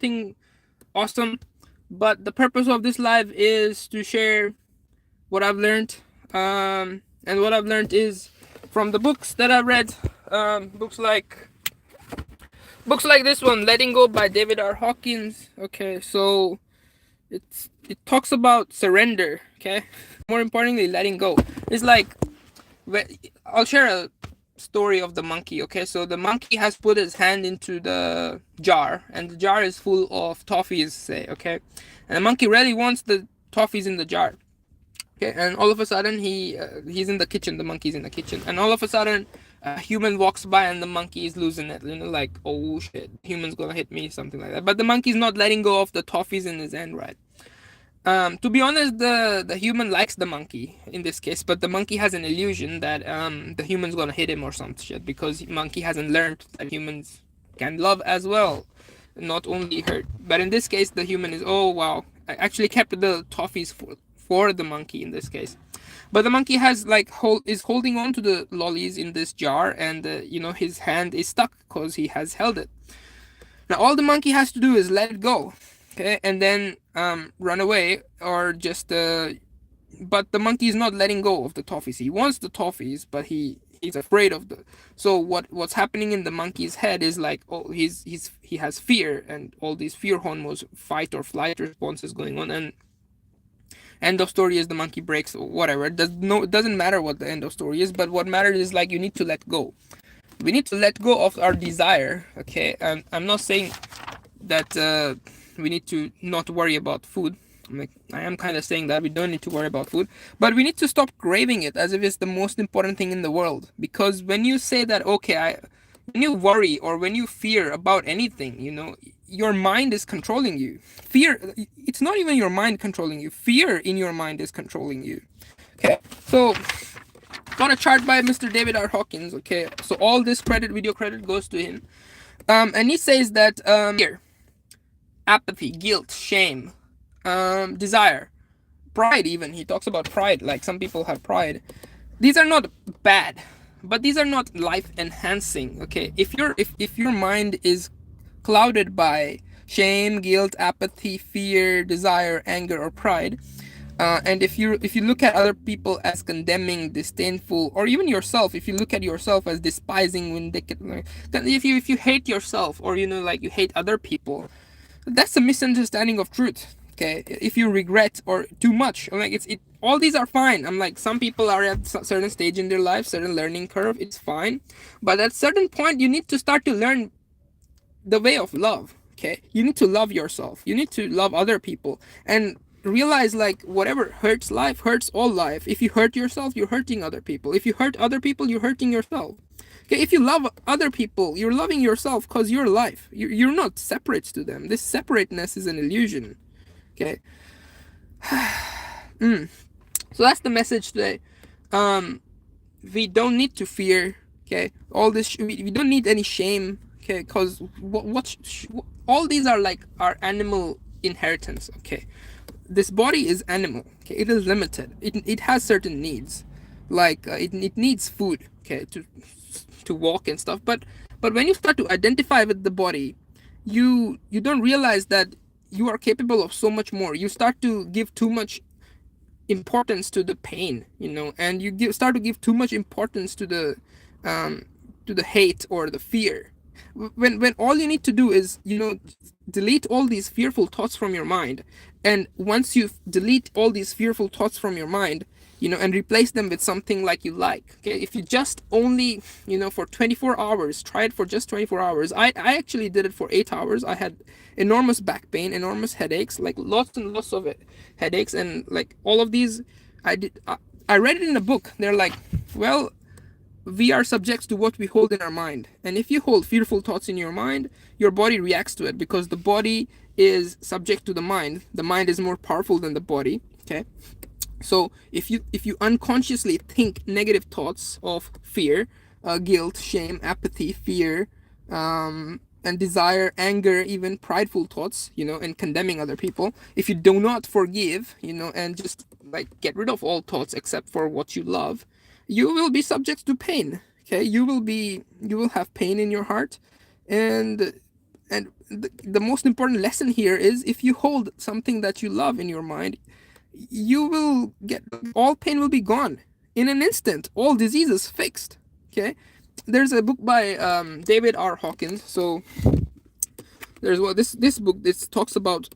something awesome. But the purpose of this live is to share what I've learned. And what I've learned is from the books that I've read. Books like this one, Letting Go by David R. Hawkins. Okay, so it talks about surrender. Okay, more importantly, letting go. It's like, I'll share a story of the monkey. Okay, so the monkey has put his hand into the jar, and the jar is full of toffees, say. Okay, and the monkey really wants the toffees in the jar. Okay, and all of a sudden he's in the kitchen. The monkey's in the kitchen, and all of a sudden a human walks by, and the monkey is losing it. Like, oh shit, human's gonna hit me, something like that. But the monkey's not letting go of the toffees in his hand, right? To be honest, the human likes the monkey in this case, but the monkey has an illusion that the human's gonna hit him or some shit, because monkey hasn't learned that humans can love as well, not only hurt. But in this case, the human is, oh wow, I actually kept the toffees for the monkey in this case. But the monkey has like is holding on to the lollies in this jar, and his hand is stuck because he has held it. Now all the monkey has to do is let it go, okay, and then run away, or just but the monkey is not letting go of the toffees. He wants the toffees, but he's afraid of the. So what's happening in the monkey's head is like, oh, he has fear, and all these fear hormones, fight or flight responses going on, and end of story is the monkey breaks, or whatever. It doesn't matter what the end of story is, but what matters is like, you need to let go. We need to let go of our desire. Okay, I'm not saying that we need to not worry about food. I am kind of saying that we don't need to worry about food, but we need to stop craving it as if it's the most important thing in the world. Because when you say that, okay, when you worry or when you fear about anything, your mind is controlling you. Fear, it's not even your mind controlling you. Fear in your mind is controlling you. Okay, so got a chart by Mr. David R. Hawkins. Okay, so all this video credit goes to him. And he says that fear, apathy, guilt, shame, desire, pride. Even he talks about pride. Like, some people have pride. These are not bad, but these are not life enhancing. Okay, if your mind is clouded by shame, guilt, apathy, fear, desire, anger, or pride, and if you look at other people as condemning, disdainful, or even yourself, if you look at yourself as despising, vindictive, if you hate yourself, or like you hate other people, that's a misunderstanding of truth. Okay, if you regret or too much, I'm like, all these are fine. I'm like, some people are at a certain stage in their life, certain learning curve, it's fine, but at certain point you need to start to learn the way of love. Okay, you need to love yourself, you need to love other people, and realize, like, whatever hurts life hurts all life. If you hurt yourself, you're hurting other people. If you hurt other people, you're hurting yourself. Okay, if you love other people, you're loving yourself, because you're life. You're not separate to them. This separateness is an illusion. Okay. So that's the message today. We don't need to fear. Okay, all this we don't need any shame. Okay, because all these are like our animal inheritance. Okay, this body is animal. Okay, it is limited. It has certain needs, like it needs food. Okay, to walk and stuff. But when you start to identify with the body, you don't realize that you are capable of so much more. You start to give too much importance to the pain, and you start to give too much importance to the hate or the fear. When all you need to do is, delete all these fearful thoughts from your mind. And once you delete all these fearful thoughts from your mind, and replace them with something like you like. Okay, if you just only, for 24 hours, try it for just 24 hours. I actually did it for 8 hours. I had enormous back pain, enormous headaches, like lots and lots of headaches, and like all of these, I read it in a book. They're like, well, we are subjects to what we hold in our mind. And if you hold fearful thoughts in your mind, your body reacts to it, because the body is subject to the mind. The mind is more powerful than the body. Okay, so if you unconsciously think negative thoughts of fear, guilt, shame, apathy, fear, and desire, anger, even prideful thoughts, and condemning other people, if you do not forgive, and just like get rid of all thoughts except for what you love, you will be subject to pain. Okay, you will have pain in your heart, and And the most important lesson here is, if you hold something that you love in your mind, you will get, all pain will be gone in an instant, all diseases fixed. Okay, there's a book by David R. Hawkins. So there's what this book, this talks about,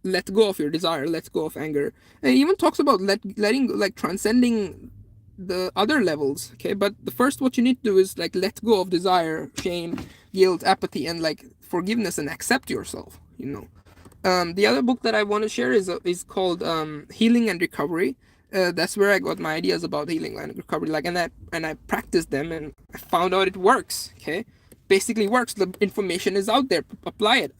let go of your desire, let go of anger, and it even talks about letting, like, transcending the other levels. Okay, but the first, what you need to do is, like, let go of desire, shame, guilt, apathy, and, like, forgiveness, and accept yourself. The other book that I want to share is called Healing and Recovery. That's where I got my ideas about healing and recovery. Like, and I practiced them, and I found out it works. Okay, basically works. The information is out there. Apply it.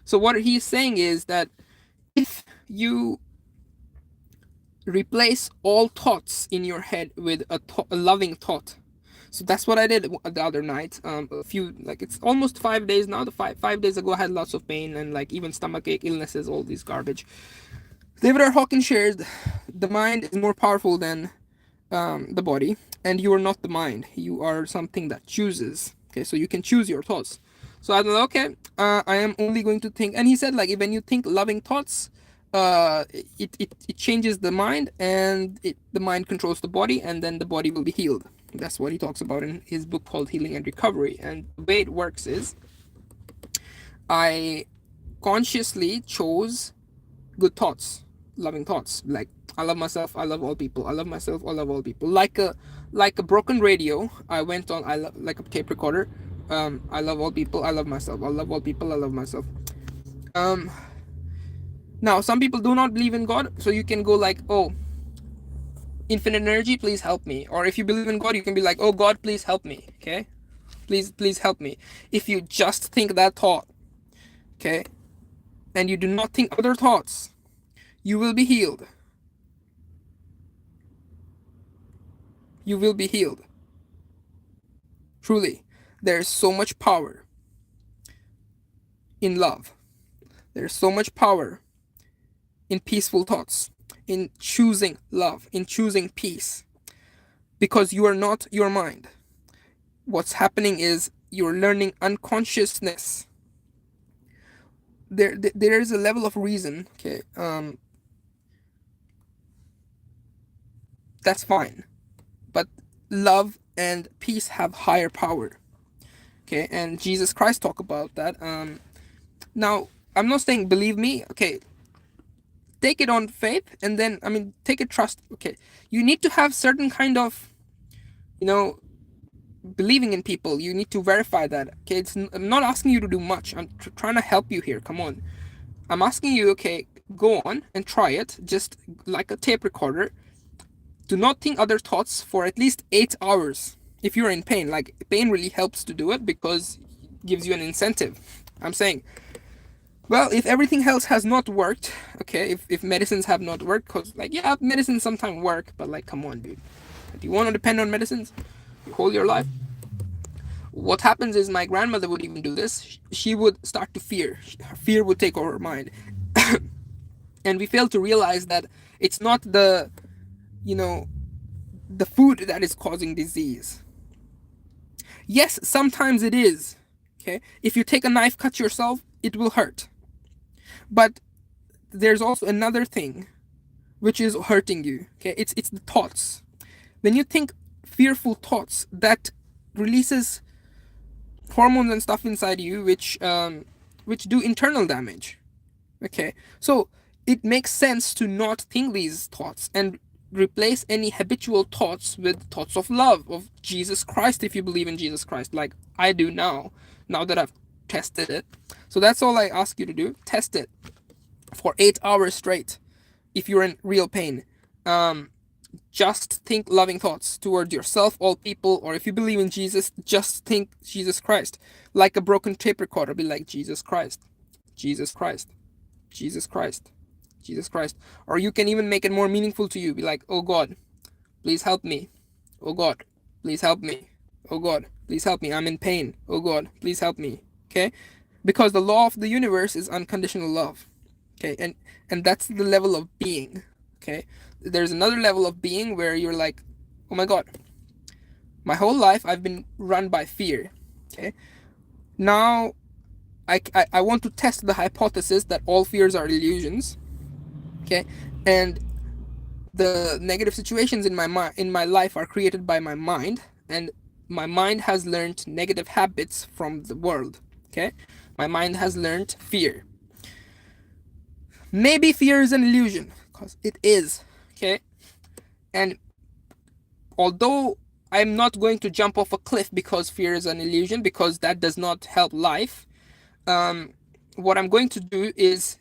So what he's saying is that if you replace all thoughts in your head with a loving thought. So that's what I did the other night. It's almost 5 days now. The five days ago, I had lots of pain and, like, even stomachache, illnesses, all these garbage. David R. Hawkins shares, the mind is more powerful than the body, and you are not the mind. You are something that chooses. Okay, so you can choose your thoughts. So I thought, okay, I am only going to think. And he said, like, when you think loving thoughts, it changes the mind, and the mind controls the body, and then the body will be healed. That's what he talks about in his book called Healing and Recovery. And the way it works is, I consciously chose good thoughts, loving thoughts, like, I love myself, I love all people, I love myself, I love all people. Like a broken radio, I went on, like a tape recorder. I love all people, I love myself, I love all people, I love myself. Now, some people do not believe in God, so you can go like, oh, infinite energy, please help me. Or if you believe in God, you can be like, oh, God, please help me. Okay, please help me. If you just think that thought, okay, and you do not think other thoughts, you will be healed. You will be healed. Truly, there's so much power in love. There's so much power in peaceful thoughts, in choosing love, in choosing peace, because you are not your mind. What's happening is you're learning unconsciousness. There is a level of reason. Okay, that's fine, but love and peace have higher power. Okay, and Jesus Christ talk about that. Now, I'm not saying believe me. Okay, take it on faith, and then, take it trust. Okay, you need to have certain kind of, believing in people. You need to verify that. Okay, I'm not asking you to do much. I'm trying to help you here. Come on, I'm asking you. Okay, go on and try it, just like a tape recorder. Do not think other thoughts for at least 8 hours. If you're in pain, like, pain really helps to do it, because it gives you an incentive. I'm saying, well, if everything else has not worked, okay, if medicines have not worked, because, like, yeah, medicines sometimes work, but, like, come on, dude. Do you want to depend on medicines your whole your life? What happens is, my grandmother would even do this. She would start to fear. Fear would take over her mind. And we fail to realize that it's not the food that is causing disease. Yes, sometimes it is. Okay, if you take a knife, cut yourself, it will hurt. But there's also another thing which is hurting you. Okay, it's the thoughts. When you think fearful thoughts, that releases hormones and stuff inside you, which do internal damage. Okay, so it makes sense to not think these thoughts, and replace any habitual thoughts with thoughts of love, of Jesus Christ, if you believe in Jesus Christ, like I do now that I've tested it. So that's all I ask you to do. Test it for 8 hours straight. If you're in real pain, just think loving thoughts towards yourself, all people, or if you believe in Jesus, just think Jesus Christ. Like a broken tape recorder, be like, Jesus Christ, Jesus Christ, Jesus Christ, Jesus Christ. Or you can even make it more meaningful to you. Be like, oh God, please help me. Oh God, please help me. Oh God, please help me. I'm in pain. Oh God, please help me. Okay? Because the law of the universe is unconditional love. Okay? And that's the level of being. Okay? There's another level of being where you're like, oh my God, my whole life I've been run by fear. Okay? Now I want to test the hypothesis that all fears are illusions. Okay, and the negative situations in my life are created by my mind, and my mind has learned negative habits from the world. Okay, my mind has learned fear. Maybe fear is an illusion, because it is. Okay, and although I'm not going to jump off a cliff because fear is an illusion, because that does not help life. What I'm going to do is,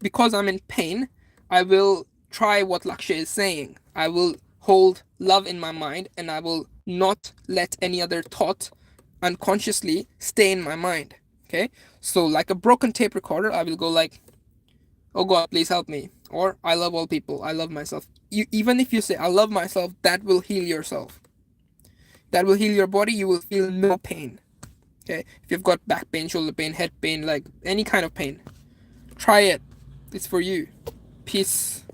because I'm in pain, I will try what Lakshay is saying. I will hold love in my mind, and I will not let any other thought unconsciously stay in my mind. Okay? So, like a broken tape recorder, I will go like, oh God, please help me. Or, I love all people. I love myself. Even if you say, I love myself, that will heal yourself. That will heal your body. You will feel no pain. Okay? If you've got back pain, shoulder pain, head pain, like any kind of pain, try it. It's for you. Peace.